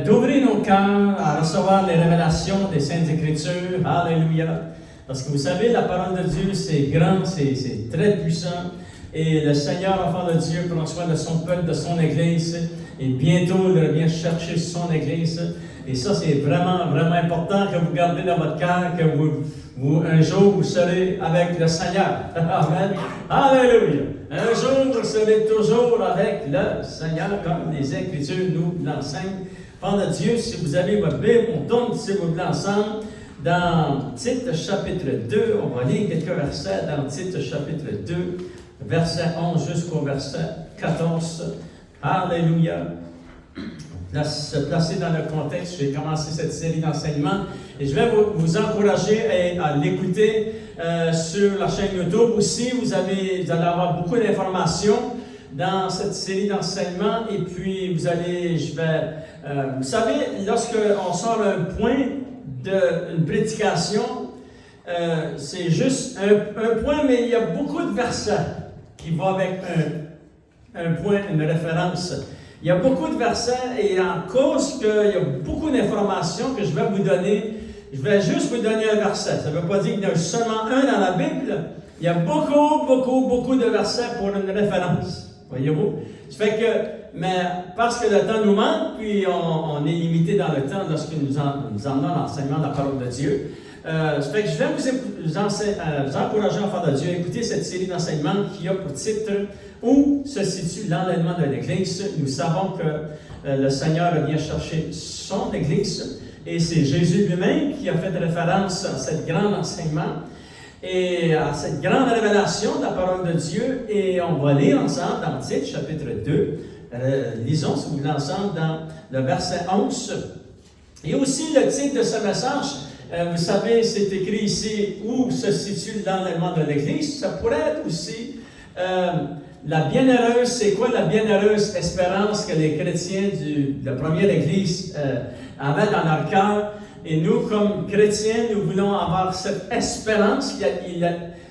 d'ouvrir nos cœurs à recevoir les révélations des Saintes Écritures. Alléluia. Parce que vous savez, la parole de Dieu, c'est grand, c'est très puissant. Et le Seigneur, enfant de Dieu, prend soin de son peuple, de son Église. Et bientôt, il revient chercher son Église. Et ça, c'est vraiment, vraiment important que vous gardez dans votre cœur, que un jour, vous serez avec le Seigneur. Amen. Alléluia. Un jour, vous serez toujours avec le Seigneur, comme les Écritures nous l'enseignent. Enfant de Dieu, si vous avez votre Bible, on tourne, si vous voulez, ensemble. Dans Tite chapitre 2, on va lire quelques versets dans Tite chapitre 2, verset 11 jusqu'au verset 14. Alléluia. Se placer dans le contexte, j'ai commencé cette série d'enseignements et je vais vous encourager à l'écouter sur la chaîne YouTube aussi. Vous allez avoir beaucoup d'informations dans cette série d'enseignements et puis vous savez, lorsqu'on sort un point d'une prédication, c'est juste un point, mais il y a beaucoup de versets qui vont avec un point, une référence. Il y a beaucoup de versets et en cause qu'il y a beaucoup d'informations que je vais vous donner, je vais juste vous donner un verset. Ça ne veut pas dire qu'il y en a seulement un dans la Bible. Il y a beaucoup de versets pour une référence. Voyez-vous? Ça fait que, mais parce que le temps nous manque, puis on est limité dans le temps lorsque nous emmenons l'enseignement de la parole de Dieu. Ça fait que je vais vous encourager, enfants de Dieu, à écouter cette série d'enseignements qui a pour titre « Où se situe l'enlèvement de l'Église ». Nous savons que le Seigneur vient chercher son Église et c'est Jésus lui-même qui a fait référence à ce grand enseignement et à cette grande révélation de la parole de Dieu. Et on va lire ensemble dans Tite chapitre 2. Lisons, si vous voulez, ensemble dans le verset 11. Et aussi le titre de ce message, vous savez, c'est écrit ici « Où se situe l'enlèvement de l'Église ». Ça pourrait être aussi la bienheureuse, c'est quoi la bienheureuse espérance que les chrétiens de la première Église avaient dans leur cœur. Et nous, comme chrétiens, nous voulons avoir cette espérance.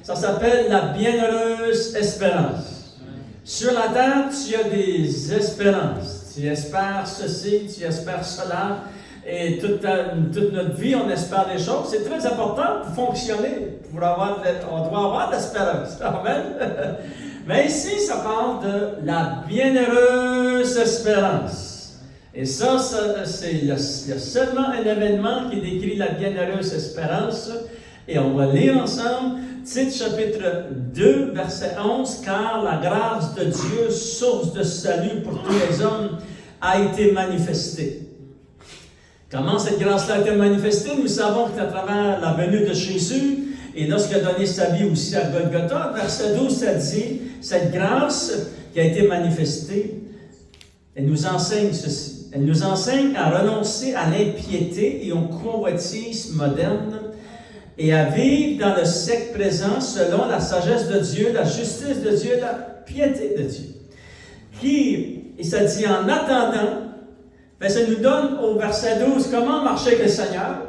Ça s'appelle la bienheureuse espérance. Sur la terre, tu as des espérances. Tu espères ceci, tu espères cela. Et toute notre vie, on espère des choses. C'est très important pour fonctionner. On doit avoir de l'espérance. Amen. Mais ici, ça parle de la bienheureuse espérance. Et ça il y a seulement un événement qui décrit la bienheureuse espérance. Et on va lire ensemble, Tite chapitre 2, verset 11, « Car la grâce de Dieu, source de salut pour tous les hommes, a été manifestée. » Comment cette grâce-là a été manifestée? Nous savons que c'est à travers la venue de Jésus, et lorsqu'il a donné sa vie aussi à Golgotha, verset 12, ça dit, cette grâce qui a été manifestée, elle nous enseigne ceci. Elle nous enseigne à renoncer à l'impiété et aux convoitises modernes et à vivre dans le siècle présent selon la sagesse de Dieu, la justice de Dieu, la piété de Dieu. Et ça dit, en attendant, ben ça nous donne au verset 12 comment marcher avec le Seigneur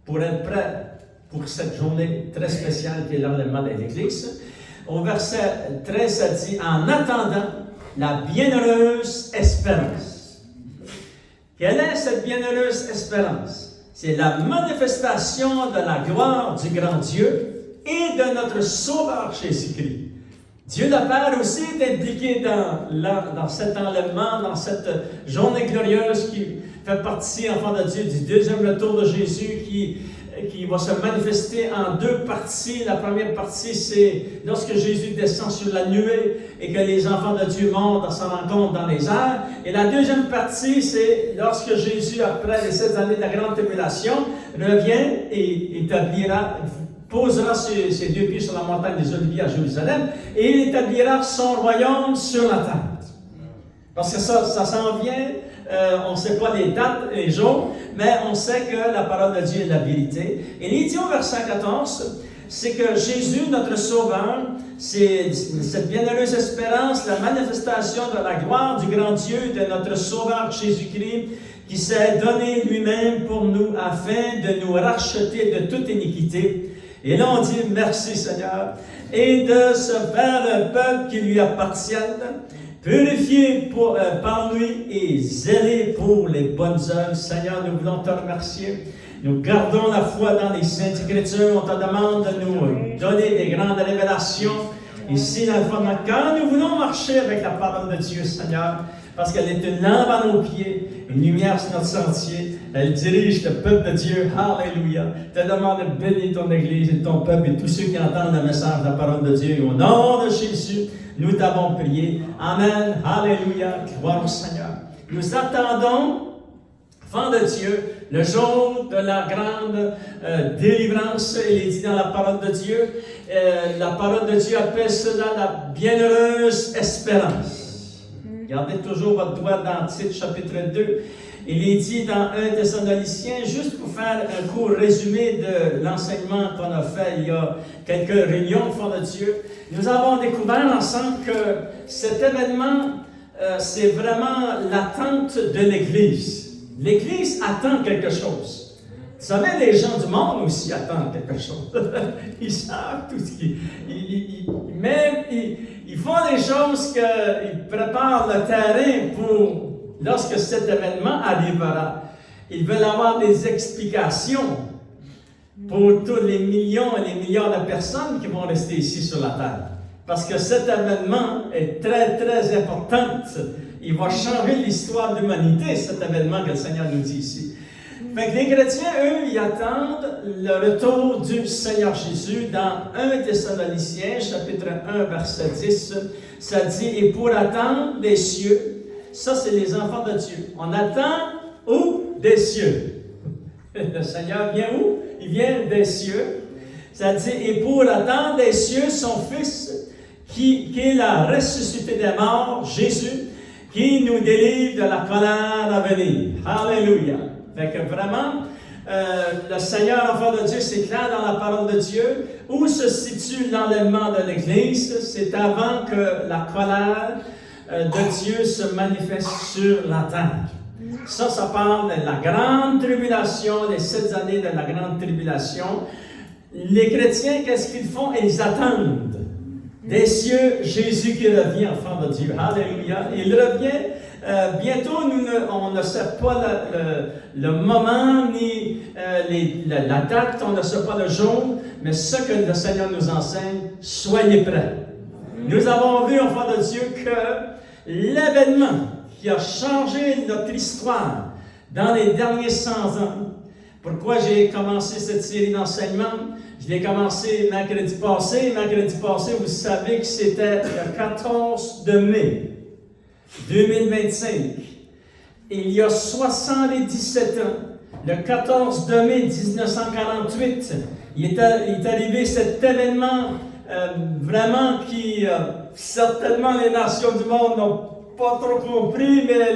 pour être prêt pour cette journée très spéciale qui est l'enlèvement de l'Église. Au verset 13, ça dit « En attendant la bienheureuse espérance ». Quelle est cette bienheureuse espérance? C'est la manifestation de la gloire du grand Dieu et de notre Sauveur Jésus-Christ. Dieu le Père aussi est impliqué dans cet enlèvement, dans cette journée glorieuse qui fait partie, enfant de Dieu, du deuxième retour de Jésus qui va se manifester en deux parties. La première partie, c'est lorsque Jésus descend sur la nuée et que les enfants de Dieu montent à sa rencontre dans les airs. Et la deuxième partie, c'est lorsque Jésus, après les 7 années de la grande tribulation, revient et posera ses 2 pieds sur la montagne des Oliviers à Jérusalem et il établira son royaume sur la terre. Parce que ça s'en vient, on ne sait pas les dates, les jours, mais on sait que la parole de Dieu est la vérité. Et il dit au verset 14, c'est que Jésus, notre Sauveur, c'est cette bienheureuse espérance, la manifestation de la gloire du grand Dieu, de notre Sauveur Jésus-Christ, qui s'est donné lui-même pour nous afin de nous racheter de toute iniquité. Et là, on dit merci Seigneur, et de se faire un peuple qui lui appartienne, purifiés par lui et zélés pour les bonnes œuvres. Seigneur, nous voulons te remercier. Nous gardons la foi dans les Saintes Écritures. On te demande de nous donner des grandes révélations ici dans le fond de notre cœur. Nous voulons marcher avec la parole de Dieu, Seigneur, parce qu'elle est une lampe à nos pieds, une lumière sur notre sentier. Elle dirige le peuple de Dieu. Alléluia. Je te demande de bénir ton Église et ton peuple et tous ceux qui entendent le message de la parole de Dieu. Et au nom de Jésus, nous t'avons prié. Amen. Alléluia. Gloire au Seigneur. Nous attendons, enfants de Dieu, le jour de la grande délivrance. Il est dit dans la parole de Dieu. La parole de Dieu appelle cela la bienheureuse espérance. Gardez toujours votre doigt dans Tite, chapitre 2. Il est dit dans 1 Thessaloniciens, juste pour faire un court résumé de l'enseignement qu'on a fait il y a quelques réunions au fond de Dieu, nous avons découvert ensemble que cet événement, c'est vraiment l'attente de l'Église. L'Église attend quelque chose. Vous savez, les gens du monde aussi attendent quelque chose. Ils savent tout ce qu'ils... Ils font des choses qu'ils préparent le terrain pour, lorsque cet événement arrivera. Ils veulent avoir des explications pour tous les millions et les milliards de personnes qui vont rester ici sur la terre. Parce que cet événement est très, très important. Il va changer l'histoire de l'humanité, cet événement que le Seigneur nous dit ici. Fait que les chrétiens, eux, ils attendent le retour du Seigneur Jésus. Dans 1 Thessaloniciens, chapitre 1, verset 10, ça dit, « Et pour attendre des cieux », ça c'est les enfants de Dieu. On attend où? Des cieux. Le Seigneur vient où? Il vient des cieux. Ça dit, « Et pour attendre des cieux, son Fils, qui est la ressuscité des morts, Jésus, qui nous délivre de la colère à venir. » Alléluia. Fait que vraiment, le Seigneur, enfant de Dieu, c'est clair dans la parole de Dieu. Où se situe l'enlèvement de l'Église? C'est avant que la colère de Dieu se manifeste sur la terre. Ça parle de la grande tribulation, les 7 années de la grande tribulation. Les chrétiens, qu'est-ce qu'ils font? Ils attendent des cieux Jésus qui revient, enfant de Dieu. Alléluia. Il revient. Bientôt, on ne sait pas le moment ni la date, on ne sait pas le jour, mais ce que le Seigneur nous enseigne, soyez prêts. Nous avons vu, enfant de Dieu, que l'événement qui a changé notre histoire dans les derniers 100 ans, pourquoi j'ai commencé cette série d'enseignements? Je l'ai commencé mercredi passé. Mercredi passé, vous savez que c'était le 14 de mai 2025. Il y a 77 ans, le 14 de mai 1948, il est arrivé cet événement vraiment qui, certainement les nations du monde n'ont pas trop compris, mais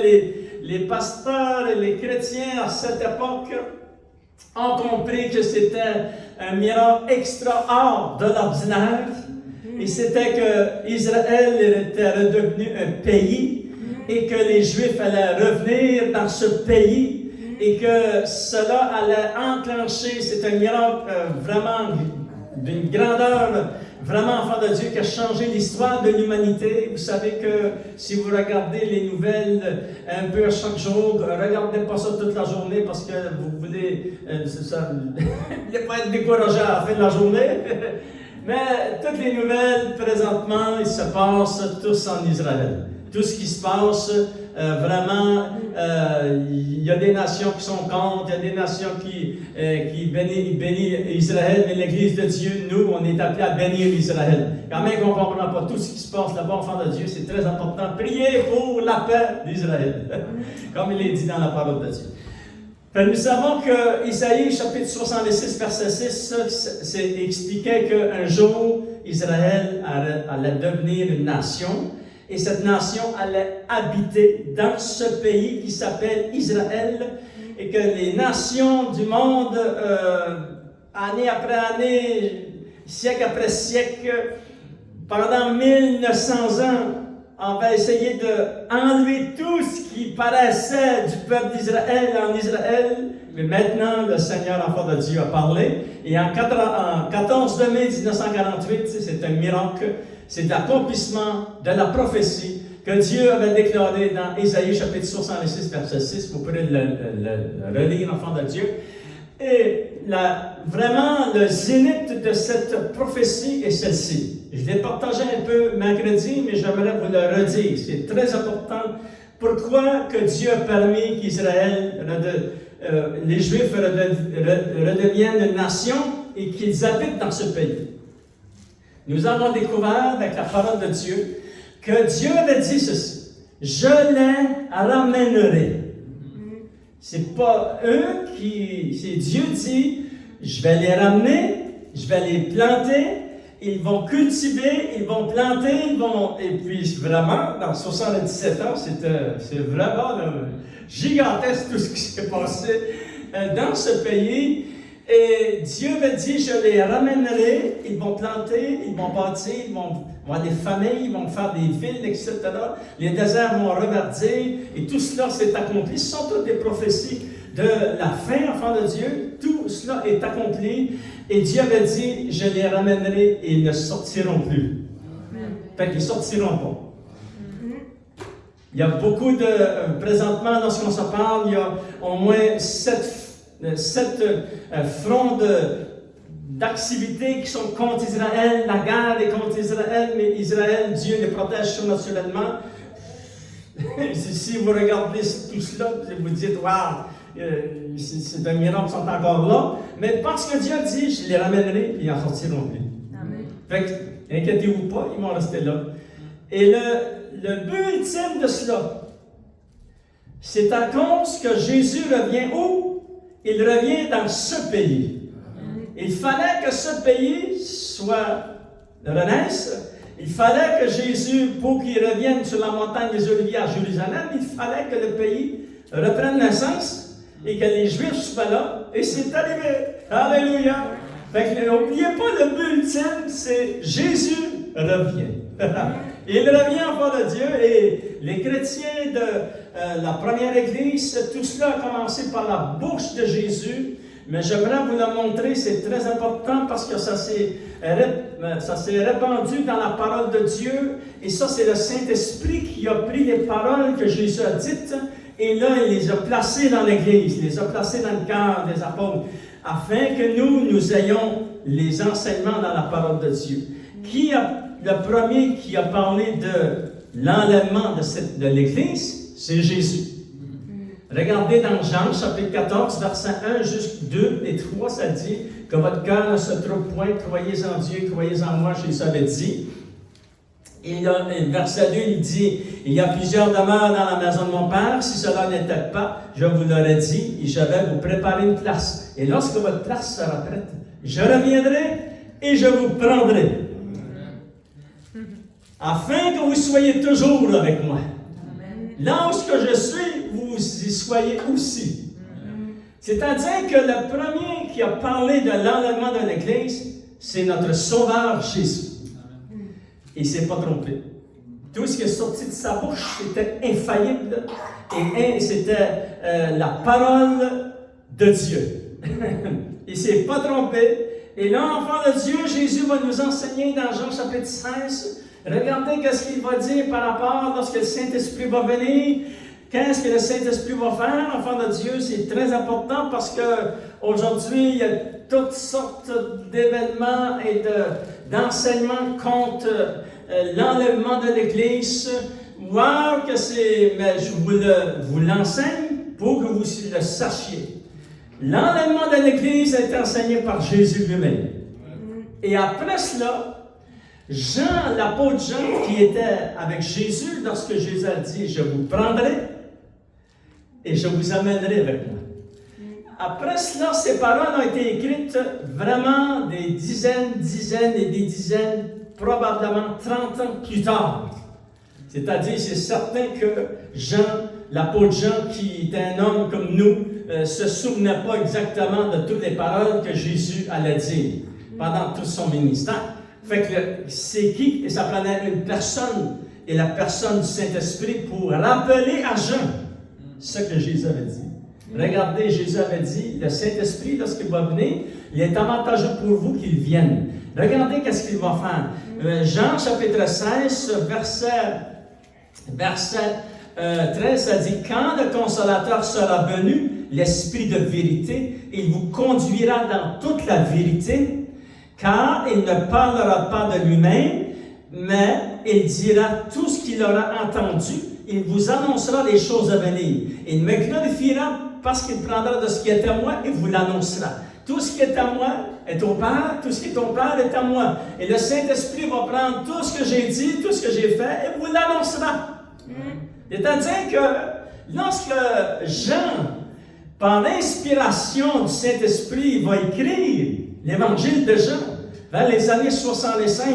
les pasteurs et les chrétiens à cette époque ont compris que c'était un miracle extra hors de l'ordinaire. Et c'était que Israël était redevenu un pays et que les Juifs allaient revenir dans ce pays et que cela allait enclencher, c'est un miracle vraiment d'une grandeur, vraiment enfant de Dieu qui a changé l'histoire de l'humanité. Vous savez que si vous regardez les nouvelles un peu chaque jour, regardez pas ça toute la journée parce que vous voulez pas être découragé à la fin de la journée. Mais toutes les nouvelles, présentement, ils se passent tous en Israël. Tout ce qui se passe, vraiment, il y a des nations qui sont contre, il y a des nations qui bénissent Israël, mais l'Église de Dieu, nous, on est appelés à bénir Israël. Quand même qu'on ne comprend pas tout ce qui se passe là-bas, enfant de Dieu, c'est très important. Priez pour la paix d'Israël, comme il est dit dans la parole de Dieu. Nous savons que Isaïe, chapitre 66, verset 6, expliquait qu'un jour, Israël allait devenir une nation, et cette nation allait habiter dans ce pays qui s'appelle Israël, et que les nations du monde, année après année, siècle après siècle, pendant 1900 ans, on va essayer d'enlever tout ce qui paraissait du peuple d'Israël en Israël. Mais maintenant, le Seigneur, enfant de Dieu, a parlé. Et en 14 mai 1948, c'est un miracle. C'est l'accomplissement de la prophétie que Dieu avait déclaré dans Ésaïe chapitre 66, verset 6. Vous pourrez le relire, enfant de Dieu. Et vraiment, le zénith de cette prophétie est celle-ci. Je l'ai partagé un peu mercredi, mais j'aimerais vous le redire. C'est très important. Pourquoi que Dieu a permis qu'Israël, les Juifs redeviennent une nation et qu'ils habitent dans ce pays? Nous avons découvert avec la parole de Dieu que Dieu avait dit ceci: je les ramènerai. C'est pas eux qui. C'est Dieu dit: je vais les ramener, je vais les planter, ils vont cultiver, ils vont planter, Et puis vraiment, dans 77 ans, c'est vraiment gigantesque tout ce qui s'est passé dans ce pays. Et Dieu avait dit: je les ramènerai, ils vont planter, ils vont bâtir, ils vont avoir des familles, ils vont faire des villes, etc. Les déserts vont reverdir, et tout cela s'est accompli. Ce sont toutes des prophéties de la fin, enfant de Dieu. Tout cela est accompli. Et Dieu avait dit: je les ramènerai et ils ne sortiront plus. Fait qu'ils ne sortiront pas. Il y a beaucoup de... présentement, lorsqu'on se parle, il y a au moins 7 fronts d'activités qui sont contre Israël. La guerre est contre Israël, mais Israël, Dieu les protège surnaturellement. Si vous regardez tout cela, vous dites: waouh, c'est un miracle, ils sont encore là. Mais parce que Dieu a dit: je les ramènerai, et ils en sortiront plus. Amen. Fait que, inquiétez-vous pas, ils vont rester là. Et le but ultime de cela, c'est à cause que Jésus revient où? Il revient dans ce pays. Il fallait que ce pays renaisse. Il fallait que Jésus, pour qu'il revienne sur la montagne des Oliviers à Jérusalem, il fallait que le pays reprenne naissance et que les Juifs soient là. Et c'est arrivé. Alléluia. Fait que n'oubliez pas, le but ultime, c'est Jésus revient. Il revient enfant de Dieu, et les chrétiens de la première église, tout cela a commencé par la bouche de Jésus, mais j'aimerais vous le montrer, c'est très important parce que ça s'est répandu dans la parole de Dieu, et ça c'est le Saint-Esprit qui a pris les paroles que Jésus a dites, et là il les a placées dans l'église, il les a placées dans le cœur des apôtres, afin que nous ayons les enseignements dans la parole de Dieu. Le premier qui a parlé de l'enlèvement de l'Église, c'est Jésus. Regardez dans Jean, chapitre 14, versets 1 jusqu'à 2 et 3, ça dit que votre cœur ne se trouble point, croyez en Dieu, croyez en moi, Jésus avait dit. Et là, verset 2, il dit: il y a plusieurs demeures dans la maison de mon Père, si cela n'était pas, je vous l'aurais dit, et je vais vous préparer une place. Et lorsque votre place sera prête, je reviendrai et je vous prendrai, afin que vous soyez toujours avec moi. Là où je suis, vous y soyez aussi. C'est-à-dire que le premier qui a parlé de l'enlèvement de l'Église, c'est notre Sauveur Jésus. Il ne s'est pas trompé. Tout ce qui est sorti de sa bouche, c'était infaillible, et c'était la parole de Dieu. Il ne s'est pas trompé. Et là, enfant de Dieu, Jésus va nous enseigner dans Jean chapitre 16. Regardez qu'est-ce qu'il va dire par rapport lorsque le Saint-Esprit va venir. Qu'est-ce que le Saint-Esprit va faire, enfant de Dieu? C'est très important parce qu'aujourd'hui, il y a toutes sortes d'événements et d'enseignements contre l'enlèvement de l'Église. Voir que mais je vous l'enseigne pour que vous le sachiez. L'enlèvement de l'Église a été enseigné par Jésus lui-même. Et après cela, Jean, l'apôtre Jean, qui était avec Jésus lorsque Jésus a dit: je vous prendrai et je vous amènerai avec moi. Après cela, ces paroles ont été écrites vraiment des dizaines et des dizaines, probablement 30 ans plus tard. C'est-à-dire, c'est certain que Jean, l'apôtre Jean, qui était un homme comme nous, se souvenait pas exactement de toutes les paroles que Jésus allait dire pendant tout son ministère. Fait que c'est qui? Et ça prenait une personne, et la personne du Saint-Esprit, pour rappeler à Jean ce que Jésus avait dit. Regardez, Jésus avait dit: le Saint-Esprit, lorsqu'il va venir, il est avantageux pour vous qu'il vienne. Regardez qu'est-ce qu'il va faire. Jean chapitre 16, verset verset 13, ça dit « Quand le Consolateur sera venu, l'Esprit de vérité, il vous conduira dans toute la vérité, car il ne parlera pas de lui-même, mais il dira tout ce qu'il aura entendu, il vous annoncera les choses à venir. Il me glorifiera parce qu'il prendra de ce qui est à moi et vous l'annoncera. Tout ce qui est à moi est au Père, tout ce qui est au Père est à moi. Et le Saint-Esprit va prendre tout ce que j'ai dit, tout ce que j'ai fait et vous l'annoncera. C'est-à-dire que lorsque Jean, par l'inspiration du Saint-Esprit, va écrire l'évangile de Jean vers les années 65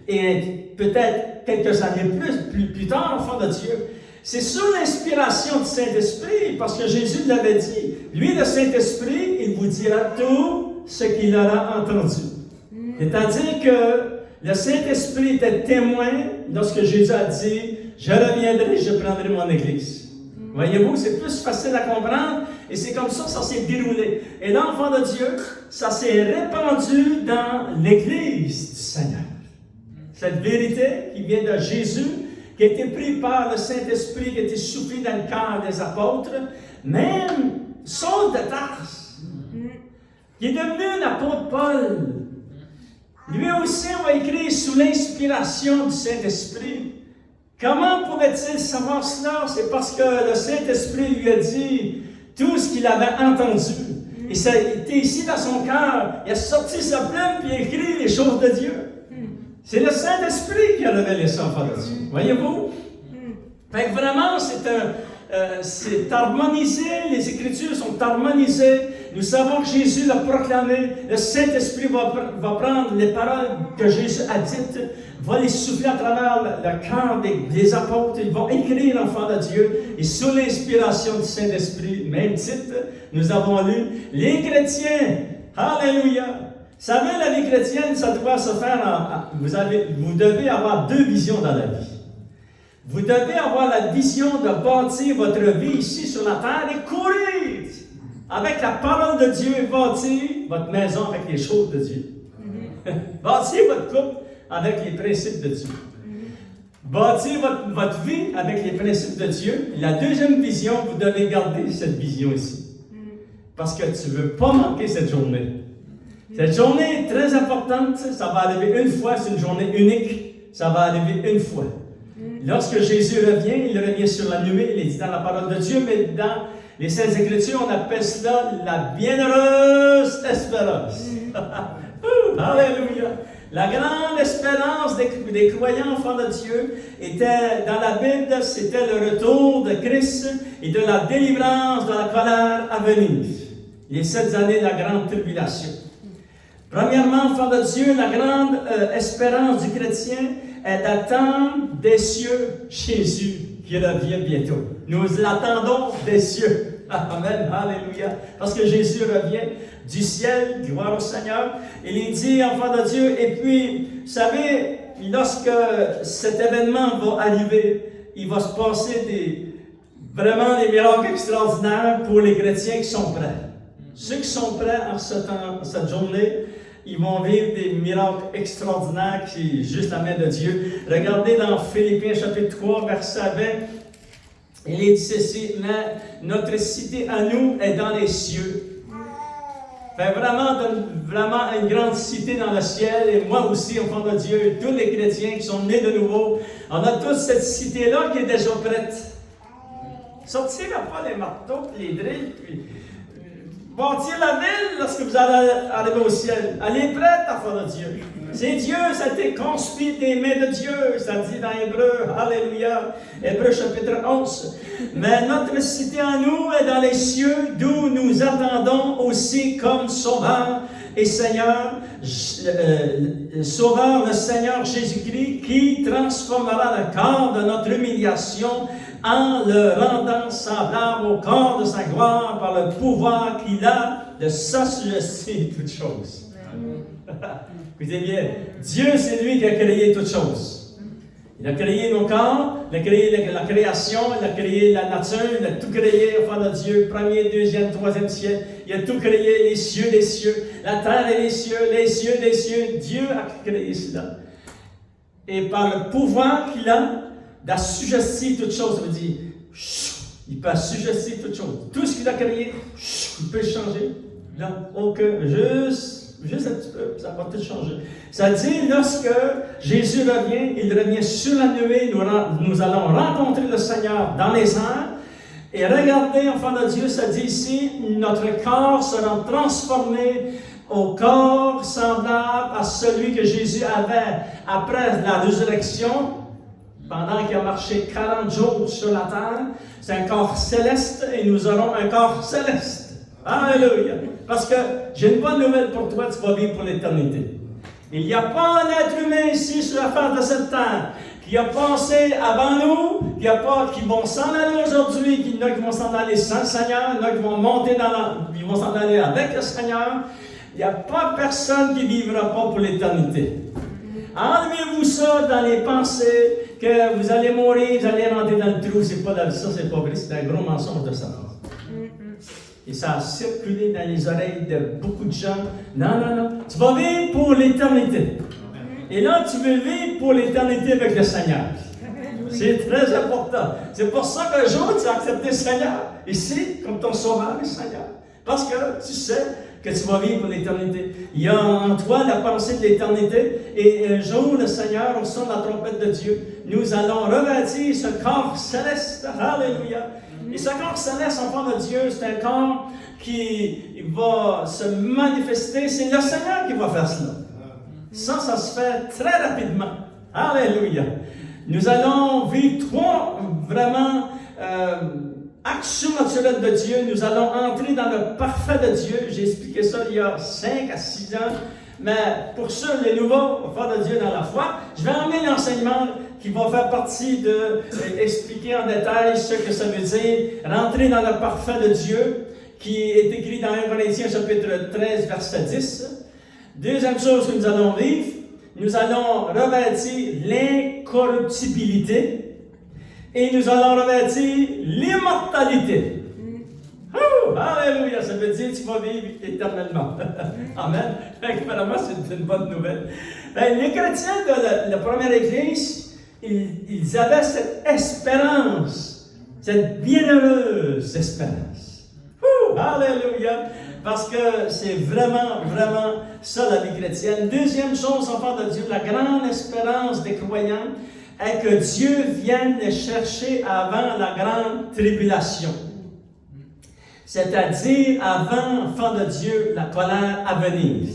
et peut-être quelques années plus tard, enfant de Dieu, c'est sous l'inspiration du Saint-Esprit, parce que Jésus l'avait dit. Lui, le Saint-Esprit, il vous dira tout ce qu'il aura entendu. C'est-à-dire que le Saint-Esprit était témoin lorsque Jésus a dit « Je reviendrai, je prendrai mon Église ». Voyez-vous, c'est plus facile à comprendre et c'est comme ça s'est déroulé. Et l'enfant de Dieu, ça s'est répandu dans l'Église du Seigneur. Cette vérité qui vient de Jésus, qui a été pris par le Saint-Esprit, qui a été soufflé dans le cœur des apôtres, même Saul de Tarse, qui est devenu un apôtre Paul. Lui aussi, on va écrire sous l'inspiration du Saint-Esprit. Comment pouvait-il savoir cela? C'est parce que le Saint-Esprit lui a dit tout ce qu'il avait entendu. Et ça était ici dans son cœur. Il a sorti sa plume et il a écrit les choses de Dieu. C'est le Saint-Esprit qui a révélé ça, enfant de Dieu. Voyez-vous? Fait que vraiment, c'est harmonisé, les Écritures sont harmonisées. Nous savons que Jésus l'a proclamé. Le Saint-Esprit va prendre les paroles que Jésus a dites, va les souffler à travers le cœur des apôtres. Ils vont écrire l'enfant de Dieu. Et sous l'inspiration du Saint-Esprit, même titre, nous avons lu les chrétiens. Alléluia! Vous savez, la vie chrétienne, ça doit se faire vous devez avoir deux visions dans la vie. Vous devez avoir la vision de bâtir votre vie ici sur la terre et courir avec la parole de Dieu et bâtir votre maison avec les choses de Dieu. Bâtir votre couple avec les principes de Dieu. Bâtir votre vie avec les principes de Dieu. La deuxième vision, vous devez garder cette vision ici. Parce que tu ne veux pas manquer cette journée. Cette journée est très importante, ça va arriver une fois, c'est une journée unique, ça va arriver une fois. Lorsque Jésus revient, il revient sur la nuée, il est dit dans la parole de Dieu, mais dans les Saintes Écritures, on appelle cela la bienheureuse espérance. Alléluia! La grande espérance des croyants enfants de Dieu était, dans la Bible, c'était le retour de Christ et de la délivrance de la colère à venir. Les 7 années de la grande tribulation. Premièrement, enfant de Dieu, la grande espérance du chrétien est d'attendre des cieux Jésus qui revient bientôt. Nous l'attendons des cieux. Amen, alléluia. Parce que Jésus revient du ciel, gloire au Seigneur. Il est dit, enfant de Dieu, et puis, vous savez, lorsque cet événement va arriver, il va se passer vraiment des miracles extraordinaires pour les chrétiens qui sont prêts. Ceux qui sont prêts en cette journée, ils vont vivre des miracles extraordinaires qui est juste la main de Dieu. Regardez dans Philippiens chapitre 3, verset 20. Il est dit ceci, mais notre cité à nous est dans les cieux. Fait vraiment une grande cité dans le ciel, et moi aussi, enfant de Dieu, et tous les chrétiens qui sont nés de nouveau, on a tous cette cité-là qui est déjà prête. Sortir après les marteaux, les drills, puis bâtir la ville lorsque vous allez arriver au ciel. Elle est prête, enfant de Dieu. C'est Dieu, ça a été construit des mains de Dieu. Ça dit dans Hébreu, alléluia, Hébreu chapitre 11. Mais notre cité à nous est dans les cieux, d'où nous attendons aussi comme Sauveur et Seigneur, Sauveur le Seigneur Jésus-Christ, qui transformera le corps de notre humiliation en le rendant semblable au corps de sa gloire par le pouvoir qu'il a de s'assujettir toutes choses. Écoutez bien, Dieu c'est lui qui a créé toutes choses. Il a créé nos corps, il a créé la création, il a créé la nature, il a tout créé, enfant de Dieu, premier, deuxième, troisième ciel. Il a tout créé, les cieux, la terre et les cieux, les cieux, les cieux. Dieu a créé cela. Et par le pouvoir qu'il a, d'assujettir toute chose. Ça veut dire, il peut assujettir toute chose. Tout ce qu'il a créé, il peut le changer. Donc, juste un petit peu, ça va tout changer. Ça dit, lorsque Jésus revient, il revient sur la nuée, nous allons rencontrer le Seigneur dans les airs. Et regardez, enfants de Dieu, ça dit ici, notre corps sera transformé au corps semblable à celui que Jésus avait après la résurrection, pendant qu'il a marché 40 jours sur la terre. C'est un corps céleste et nous aurons un corps céleste. Alléluia! Parce que j'ai une bonne nouvelle pour toi, tu vas vivre pour l'éternité. Il n'y a pas un être humain ici sur la face de cette terre qui a pensé avant nous, qui vont s'en aller aujourd'hui, il y en a qui vont s'en aller sans le Seigneur, il y en a qui vont monter ils vont s'en aller avec le Seigneur. Il n'y a pas personne qui ne vivra pas pour l'éternité. Enlevez-vous ça dans les pensées que vous allez mourir, vous allez rentrer dans le trou. C'est pas vrai, c'est un gros mensonge de Satan. Et ça a circulé dans les oreilles de beaucoup de gens. Non. Tu vas vivre pour l'éternité. Et là, tu veux vivre pour l'éternité avec le Seigneur. C'est très important. C'est pour ça qu'un jour, tu as accepté le Seigneur, ici, comme ton sauveur, le Seigneur. Parce que tu sais que tu vas vivre pour l'éternité. Il y a en toi la pensée de l'éternité. Et un jour, le Seigneur, au son de la trompette de Dieu, nous allons revêtir ce corps céleste. Alléluia. Et ce corps céleste, enfant de Dieu, c'est un corps qui va se manifester. C'est le Seigneur qui va faire cela. Ça se fait très rapidement. Alléluia. Nous allons vivre trois vraiment actions naturelles de Dieu. Nous allons entrer dans le parfait de Dieu. J'ai expliqué ça il y a 5 à 6 ans. Mais pour ceux, les nouveaux enfants de Dieu dans la foi, je vais emmener l'enseignement qui va faire partie d'expliquer en détail ce que ça veut dire, rentrer dans le parfait de Dieu, qui est écrit dans 1 Corinthiens chapitre 13, verset 10. Deuxième chose que nous allons vivre, nous allons revêtir l'incorruptibilité et nous allons revêtir l'immortalité. Oh, alléluia, ça veut dire que tu vas vivre éternellement. Amen. Vraiment, c'est une bonne nouvelle. Les chrétiens de la première Église, ils avaient cette espérance, cette bienheureuse espérance. Oh, alléluia. Parce que c'est vraiment ça la vie chrétienne. Deuxième chose, enfant de Dieu, la grande espérance des croyants est que Dieu vienne les chercher avant la grande tribulation. C'est-à-dire avant, enfant de Dieu, la colère à venir.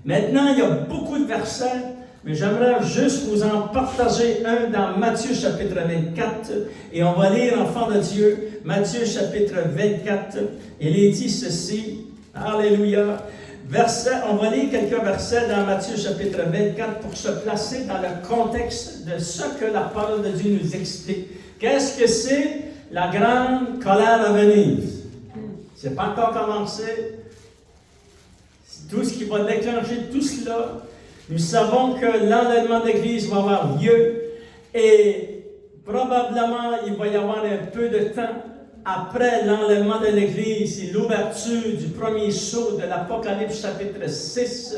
Maintenant, il y a beaucoup de versets, mais j'aimerais juste vous en partager un dans Matthieu chapitre 24. Et on va lire, enfant de Dieu, Matthieu chapitre 24. Il est dit ceci, alléluia. On va lire quelques versets dans Matthieu chapitre 24 pour se placer dans le contexte de ce que la parole de Dieu nous explique. Qu'est-ce que c'est la grande colère à venir? C'est pas encore commencé. Tout ce qui va déclencher tout cela, nous savons que l'enlèvement d'Église va avoir lieu et probablement il va y avoir un peu de temps après l'enlèvement de l'Église et l'ouverture du premier sceau de l'Apocalypse chapitre 6,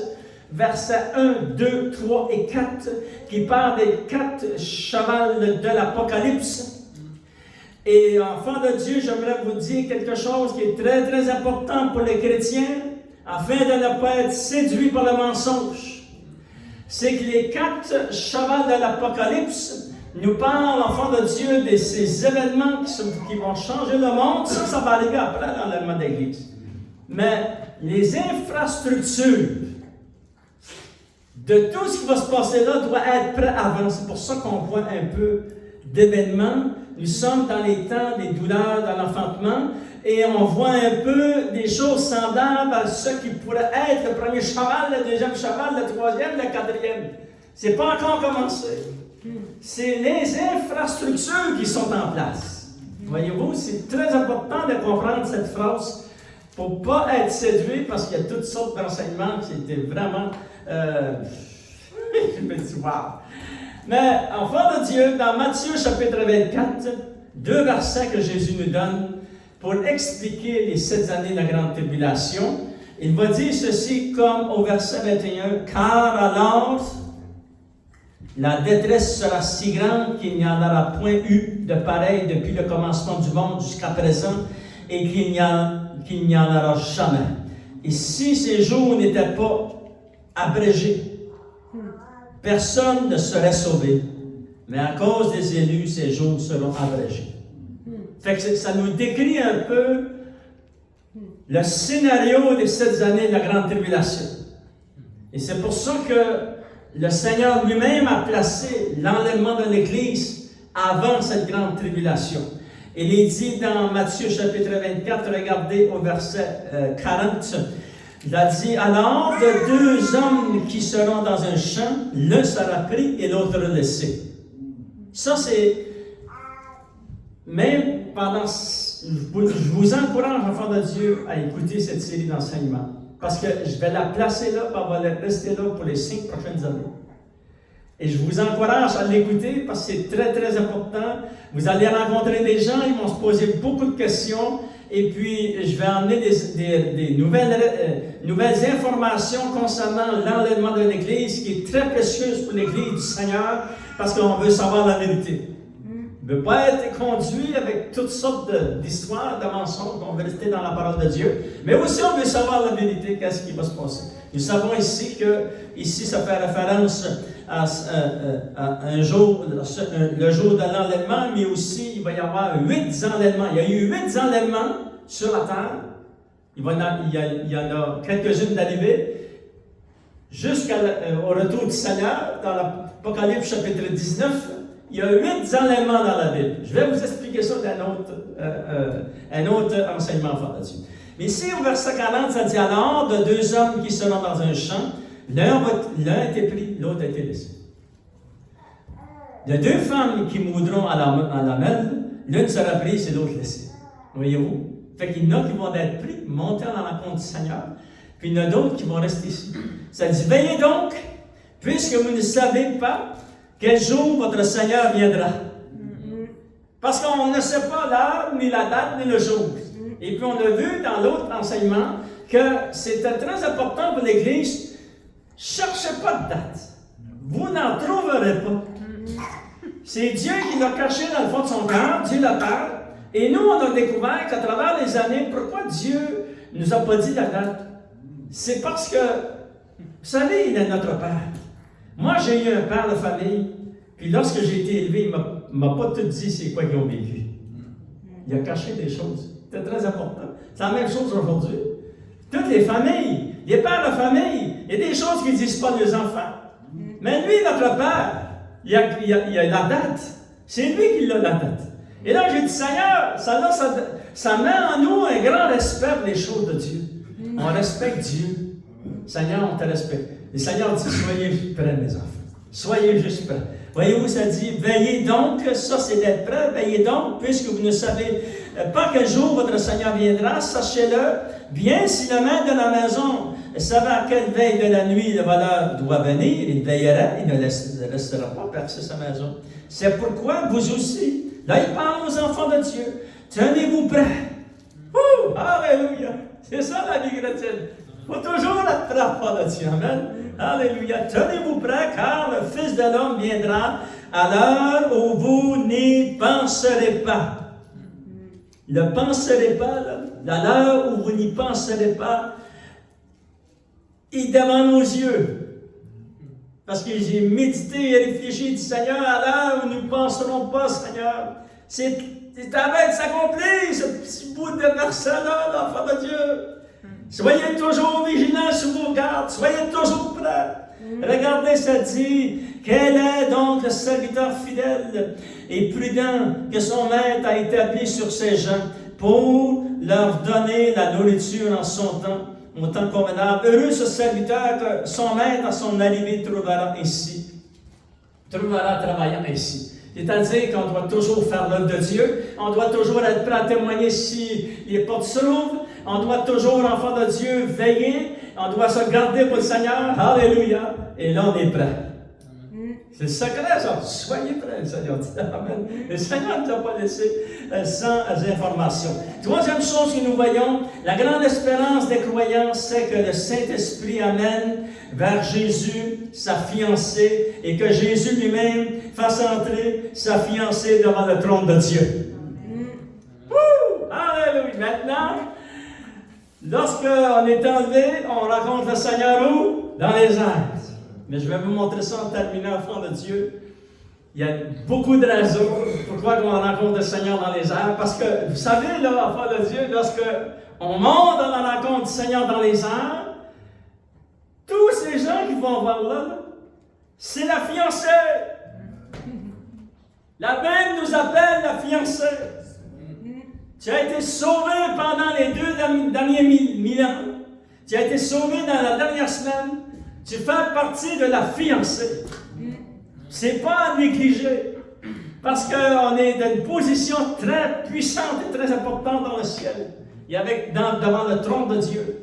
versets 1, 2, 3 et 4, qui parle des 4 chevals de l'Apocalypse. Et enfants de Dieu, j'aimerais vous dire quelque chose qui est très très important pour les chrétiens, afin de ne pas être séduits par le mensonge. C'est que les 4 chevals de l'Apocalypse nous parlent, enfants de Dieu, de ces événements qui vont changer le monde. Ça va arriver après dans l'enlèvement d'Église. Mais les infrastructures de tout ce qui va se passer là doivent être prêts avant. C'est pour ça qu'on voit un peu d'événements. Nous sommes dans les temps des douleurs dans l'enfantement et on voit un peu des choses semblables à ce qui pourrait être le premier cheval, le deuxième cheval, le troisième, le quatrième. C'est pas encore commencé. C'est les infrastructures qui sont en place. Voyez-vous, c'est très important de comprendre cette phrase pour ne pas être séduit parce qu'il y a toutes sortes d'enseignements qui étaient vraiment... je me dis, wow! Mais, enfant de Dieu, dans Matthieu chapitre 24, 2 versets que Jésus nous donne pour expliquer les 7 années de la grande tribulation, il va dire ceci comme au verset 21, « Car alors La détresse sera si grande qu'il n'y en aura point eu de pareil depuis le commencement du monde jusqu'à présent et qu'il n'y en aura jamais. Et si ces jours n'étaient pas abrégés, personne ne serait sauvé. Mais à cause des élus, ces jours seront abrégés. Fait que ça nous décrit un peu le scénario des 7 années de la Grande Tribulation. Et c'est pour ça que le Seigneur lui-même a placé l'enlèvement de l'Église avant cette Grande Tribulation. Il est dit dans Matthieu chapitre 24, regardez au verset 40, il a dit, alors de 2 hommes qui seront dans un champ, l'un sera pris et l'autre laissé. Ça c'est, même pendant, je vous encourage, enfants de Dieu, à écouter cette série d'enseignements. Parce que je vais la placer là, puis elle va rester là pour les 5 prochaines années. Et je vous encourage à l'écouter parce que c'est très, très important. Vous allez rencontrer des gens, ils vont se poser beaucoup de questions. Et puis, je vais emmener des nouvelles informations concernant l'enlèvement de l'Église, qui est très précieuse pour l'Église du Seigneur, parce qu'on veut savoir la vérité. On ne veut pas être conduit avec toutes sortes d'histoires, de mensonges, on veut rester dans la parole de Dieu. Mais aussi, on veut savoir la vérité, qu'est-ce qui va se passer. Nous savons ici que, ici, ça fait référence à un jour, le jour de l'enlèvement, mais aussi, il va y avoir 8 enlèvements. Il y a eu 8 enlèvements sur la terre. Il y en a quelques-unes d'arrivées jusqu'au retour du Seigneur, dans l'Apocalypse chapitre 19. Il y a 8 enlèvements dans la Bible. Je vais vous expliquer ça dans un autre enseignement, enfant de Dieu. Mais ici, au verset 40, ça dit alors de 2 hommes qui seront dans un champ, l'un a été pris, l'autre a été laissé. Il y a 2 femmes qui mourront à la mêle, l'une sera prise et l'autre laissée. Voyez-vous? Fait qu'il y en a qui vont être pris, monter à la rencontre du Seigneur, puis il y en a d'autres qui vont rester ici. Ça dit, veillez donc, puisque vous ne savez pas quel jour votre Seigneur viendra. Parce qu'on ne sait pas l'heure, ni la date, ni le jour. Et puis on a vu dans l'autre enseignement que c'était très important pour l'Église. Cherchez pas de date. Vous n'en trouverez pas. C'est Dieu qui l'a caché dans le fond de son cœur, Dieu le Père. Et nous, on a découvert qu'à travers les années, pourquoi Dieu ne nous a pas dit la date? C'est parce que, vous savez, il est notre Père. Moi, j'ai eu un père de famille, puis lorsque j'ai été élevé, il ne m'a pas tout dit c'est quoi qu'ils ont vécu. Il a caché des choses. C'est très important. C'est la même chose aujourd'hui. Toutes les familles, les pères de famille, il y a des choses qu'ils ne disent pas aux enfants. Mais lui, notre père, il a la date. C'est lui qui a la date. Et là, j'ai dit, Seigneur, ça met en nous un grand respect pour les choses de Dieu. On respecte Dieu. Seigneur, on te respecte. Le Seigneur dit, soyez prêts, mes enfants. Soyez juste prêts. Voyez-vous, ça dit, veillez donc, ça c'est d'être prêt, veillez donc, puisque vous ne savez pas quel jour votre Seigneur viendra, sachez-le, bien si le maître de la maison savait à quelle veille de la nuit le voleur doit venir, il veillera, il ne laissera pas percer sa maison. C'est pourquoi vous aussi, là il parle aux enfants de Dieu, tenez-vous prêts. Alléluia! C'est ça la vie chrétienne. Il faut toujours être prêt à faire de Dieu. Amen. Alléluia. Tenez-vous prêts, car le Fils de l'homme viendra à l'heure où vous n'y penserez pas. Ne penserez pas, là, à l'heure où vous n'y penserez pas, il devant nos yeux. Parce que j'ai médité et réfléchi, dit Seigneur, à l'heure où nous ne penserons pas, Seigneur, c'est avec s'accomplir, ce petit bout de verset-là, l'enfant de Dieu. Soyez toujours vigilants sur vos gardes, soyez toujours prêts. Regardez, ça dit, quel est donc le serviteur fidèle et prudent que son maître a établi sur ses gens pour leur donner la nourriture en son temps, au temps convenable. Heureux ce serviteur que son maître à son arrivée trouvera travaillant ainsi. C'est-à-dire qu'on doit toujours faire l'œuvre de Dieu, on doit toujours être prêt à témoigner si les portes s'ouvrent, on doit toujours, enfant de Dieu, veiller, on doit se garder pour le Seigneur, alléluia, et là on est prêt. C'est le secret, ça. Soyez prêts, le Seigneur dit. Amen. Le Seigneur ne nous a pas laissé sans information. Troisième chose que nous voyons, la grande espérance des croyants, c'est que le Saint-Esprit amène vers Jésus sa fiancée et que Jésus lui-même fasse entrer sa fiancée devant le trône de Dieu. Alléluia! Maintenant, lorsqu'on est enlevé, on rencontre le Seigneur où? Dans les airs. Mais je vais vous montrer ça en terminant, enfant de Dieu. Il y a beaucoup de raisons pourquoi on rencontre le Seigneur dans les airs. Parce que, vous savez, là, enfant de Dieu, lorsque on monte dans la rencontre du Seigneur dans les airs, tous ces gens qui vont voir là, c'est la fiancée. La Bible nous appelle la fiancée. Tu as été sauvé pendant les 2 derniers 1000 ans. Tu as été sauvé dans la dernière semaine. Tu fais partie de la fiancée. C'est pas à négliger. Parce qu'on est dans une position très puissante et très importante dans le ciel. Et devant le trône de Dieu.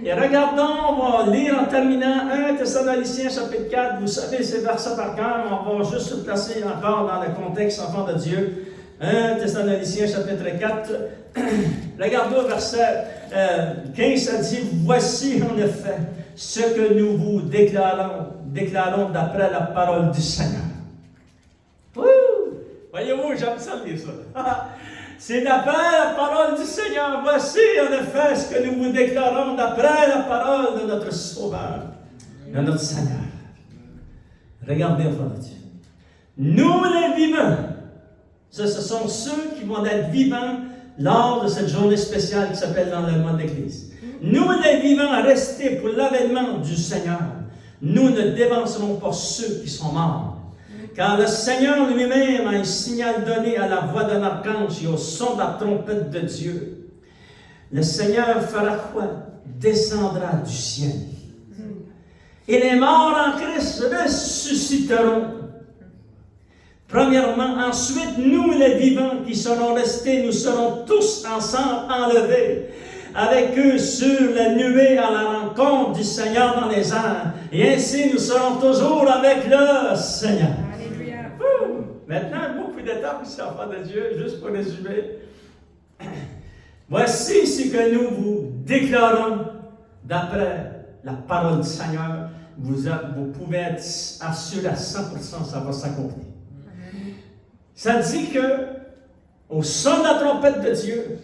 Et regardons, on va lire en terminant 1 Thessaloniciens chapitre 4. Vous savez ces versets par cœur, on va juste se placer encore dans le contexte enfant de Dieu. 1 Thessaloniciens chapitre 4. Regardez au verset 15, ça dit, voici en effet ce que nous vous déclarons d'après la parole du Seigneur. Voyez-vous, j'aime ça lire ça. C'est d'après la parole du Seigneur. Voici en effet ce que nous vous déclarons d'après la parole de notre Sauveur, de notre Seigneur. Regardez, enfants de Dieu. Nous les vivants, ce sont ceux qui vont être vivants lors de cette journée spéciale qui s'appelle l'enlèvement de l'Église. Nous les vivants restés pour l'avènement du Seigneur, nous ne dévancerons pas ceux qui sont morts. Car le Seigneur lui-même a un signal donné à la voix d'un archange et au son de la trompette de Dieu. Le Seigneur fera quoi? Descendra du ciel. Et les morts en Christ ressusciteront. Premièrement, ensuite, nous les vivants qui serons restés, nous serons tous ensemble enlevés avec eux sur les nuées à la rencontre du Seigneur dans les airs. Et ainsi, nous serons toujours avec le Seigneur. Maintenant, beaucoup d'étapes ici, enfants de Dieu, juste pour résumer. Voici ce que nous vous déclarons d'après la parole du Seigneur. Vous pouvez être assurés à 100%, ça va s'accomplir. Ça dit que, au son de la trompette de Dieu,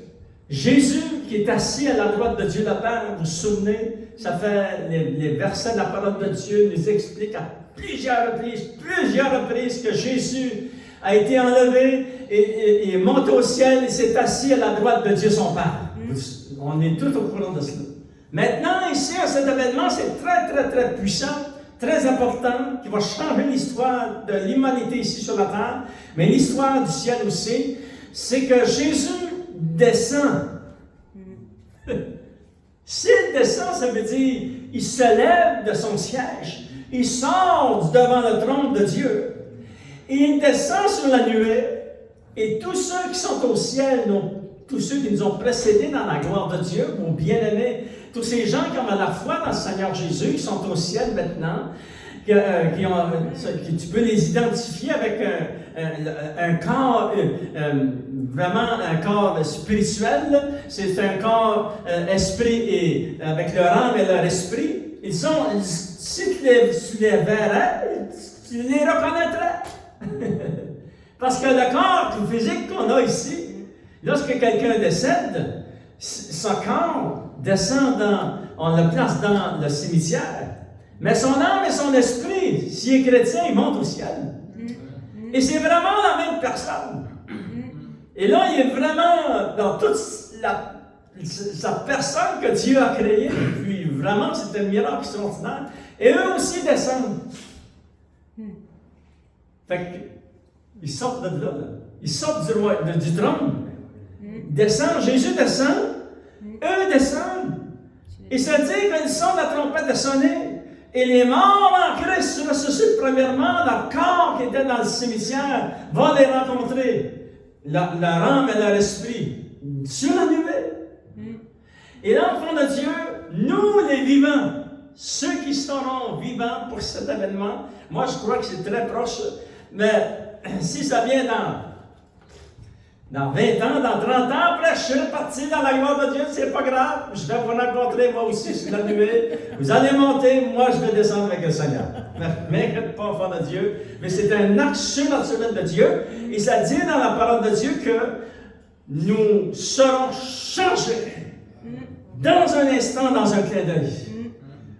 Jésus qui est assis à la droite de Dieu là-bas, vous vous souvenez, ça fait les versets de la parole de Dieu nous expliquent à plusieurs reprises que Jésus a été enlevé et est monté au ciel et s'est assis à la droite de Dieu son Père. On est tous au courant de cela. Maintenant, ici, à cet événement, c'est très, très, très puissant, très important, qui va changer l'histoire de l'humanité ici sur la terre, mais l'histoire du ciel aussi, c'est que Jésus descend. S'il descend, ça veut dire il se lève de son siège, il sort devant le trône de Dieu, et il descend sur la nuée, et tous ceux qui sont au ciel, tous ceux qui nous ont précédés dans la gloire de Dieu, mon bien-aimé, tous ces gens qui ont la foi dans le Seigneur Jésus, qui sont au ciel maintenant, tu peux les identifier avec un corps, vraiment un corps spirituel, c'est un corps esprit et avec leur âme et leur esprit. Si tu les verrais, tu les reconnaîtrais. Parce que le corps physique qu'on a ici, lorsque quelqu'un décède, son corps descend on le place dans le cimetière. Mais son âme et son esprit, s'il est chrétien, il monte au ciel. Et c'est vraiment la même personne. Et là, il est vraiment dans toute sa personne que Dieu a créée. Et puis vraiment, c'est un miracle extraordinaire. Et eux aussi descendent. Fait qu'ils sortent de là. Ils sortent du trône. Jésus descend. Eux descendent. Et ça dit qu'une sonne la trompette de sonner. Et les morts en Christ ressuscitent premièrement, leur corps qui était dans le cimetière va les rencontrer, leur âme et leur esprit, sur la nuée. Et l'enfant de Dieu, nous les vivants, ceux qui seront vivants pour cet événement, moi je crois que c'est très proche, mais si ça vient dans 20 ans, dans 30 ans, après je suis parti dans la gloire de Dieu, c'est pas grave, je vais vous rencontrer moi aussi sur la nuée, vous allez monter, moi je vais descendre avec le Seigneur. Ne m'inquiète pas, enfant de Dieu, mais c'est un acte surnaturel de Dieu, et ça dit dans la parole de Dieu que nous serons changés dans un instant, dans un clin d'œil.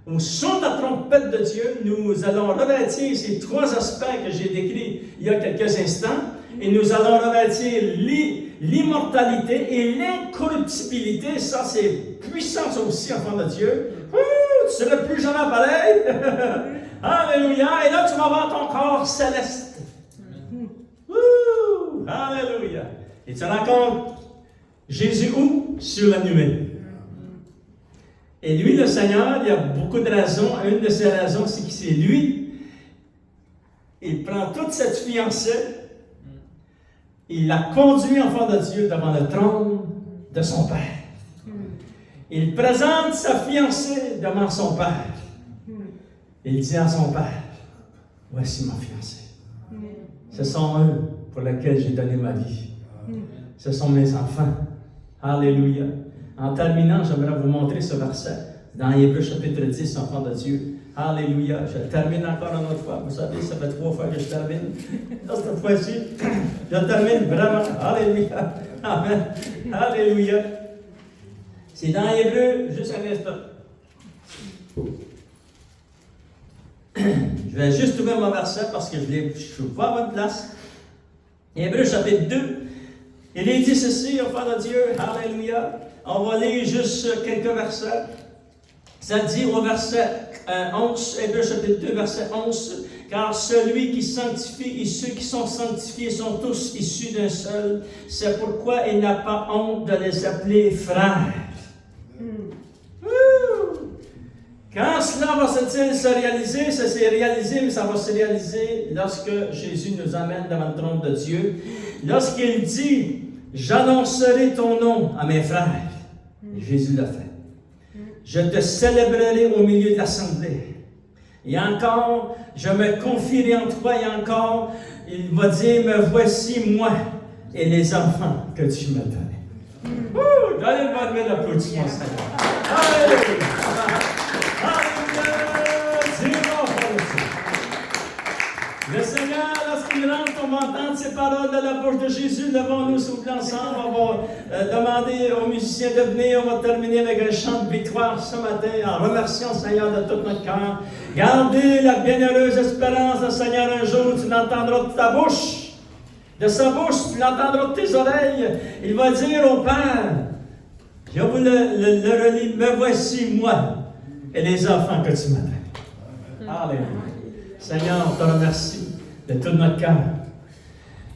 Au son de la trompette de Dieu, nous allons revêtir ces 3 aspects que j'ai décrits il y a quelques instants, et nous allons revêtir l'immortalité et l'incorruptibilité. Ça, c'est puissant aussi, enfant de Dieu. Tu ne seras plus jamais pareil. Alléluia. Et là, tu vas avoir ton corps céleste. Alléluia. Et tu rencontres Jésus où? Sur la nuée. Et lui, le Seigneur, il y a beaucoup de raisons. Une de ces raisons, c'est que c'est lui. Il prend toute cette fiancée. Il la conduit, enfant de Dieu, devant le trône de son Père. Il présente sa fiancée devant son Père. Il dit à son Père, voici ma fiancée. Ce sont eux pour lesquels j'ai donné ma vie. Ce sont mes enfants. Alléluia. En terminant, j'aimerais vous montrer ce verset dans Hébreux chapitre 10, enfants de Dieu. Alléluia. Je termine encore une autre fois. Vous savez, ça fait 3 fois que je termine. Cette fois-ci, je termine vraiment. Alléluia. Amen. Alléluia. C'est dans Hébreux, juste un instant. Je vais juste trouver mon verset parce que je ne suis pas à votre place. Hébreux chapitre 2. Il est dit ceci, enfants de Dieu. Alléluia. On va lire juste quelques versets. Ça dit au verset 11, Hébreux chapitre 2, verset 11, « Car celui qui sanctifie et ceux qui sont sanctifiés sont tous issus d'un seul. C'est pourquoi il n'a pas honte de les appeler frères. » Quand cela va se réaliser, ça s'est réalisé, mais ça va se réaliser lorsque Jésus nous amène devant le trône de Dieu. Lorsqu'il dit, « J'annoncerai ton nom à mes frères. » Et Jésus l'a fait. Je te célébrerai au milieu de l'assemblée. Et encore, je me confierai en toi. Et encore, il va dire, me voici moi et les enfants que tu m'as donnés. Donnez le bon de l'applaudissement, Seigneur. Alléluia. Le Seigneur, lorsqu'il rentre, on va entendre ces paroles de la bouche de Jésus. Levons-nous souffle ensemble. On va demander aux musiciens de venir. On va terminer avec un chant de victoire ce matin en remerciant le Seigneur de tout notre cœur. Gardez la bienheureuse espérance, le Seigneur, un jour, tu l'entendras de ta bouche. De sa bouche, tu l'entendras de tes oreilles. Il va dire au Père, je vous le relis, me voici moi et les enfants que tu m'as donnés. Alléluia. Seigneur, on te remercie de tout notre cœur.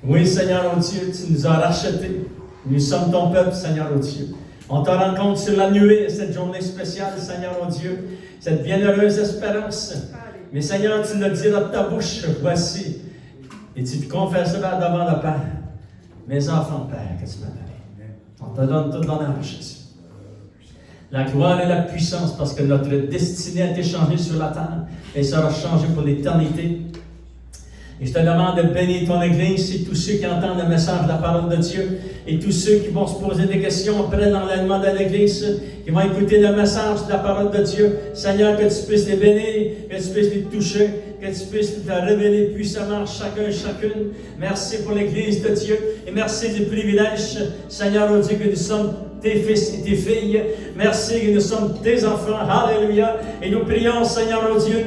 Oui, Seigneur, oh Dieu, tu nous as rachetés. Nous sommes ton peuple, Seigneur, oh Dieu. On te rencontre sur la nuée, cette journée spéciale, Seigneur, oh Dieu, cette bienheureuse espérance. Mais Seigneur, tu le diras de ta bouche, voici. Et tu te confesseras devant le Père. Mes enfants, Père, que tu m'as donné. On te donne tout l'honneur, Jésus. La gloire et la puissance, parce que notre destinée a été changée sur la terre et sera changée pour l'éternité. Et je te demande de bénir ton Église et tous ceux qui entendent le message de la parole de Dieu et tous ceux qui vont se poser des questions après l'enlèvement de l'Église, qui vont écouter le message de la parole de Dieu. Seigneur, que tu puisses les bénir, que tu puisses les toucher, que tu puisses te révéler puissamment chacun et chacune. Merci pour l'Église de Dieu et merci du privilège, Seigneur, oh Dieu, que nous sommes tes fils et tes filles. Merci que nous sommes tes enfants. Alléluia. Et nous prions, Seigneur, oh Dieu,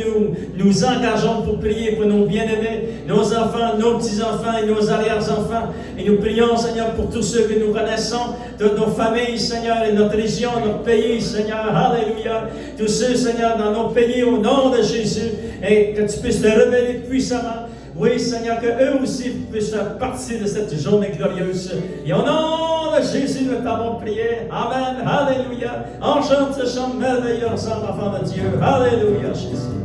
nous engageons pour prier pour nos bien-aimés, nos enfants, nos petits-enfants et nos arrière-enfants. Et nous prions, Seigneur, pour tous ceux que nous connaissons, toutes nos familles, Seigneur, et notre région, notre pays, Seigneur. Alléluia. Tous ceux, Seigneur, dans nos pays, au nom de Jésus, et que tu puisses te révéler puissamment. Oui, Seigneur, qu'eux aussi puissent faire partie de cette journée glorieuse. Et au nom de Jésus, nous t'avons prié. Amen. Alléluia. On chante ce chant merveilleux ensemble, enfants de Dieu. Alléluia, Jésus.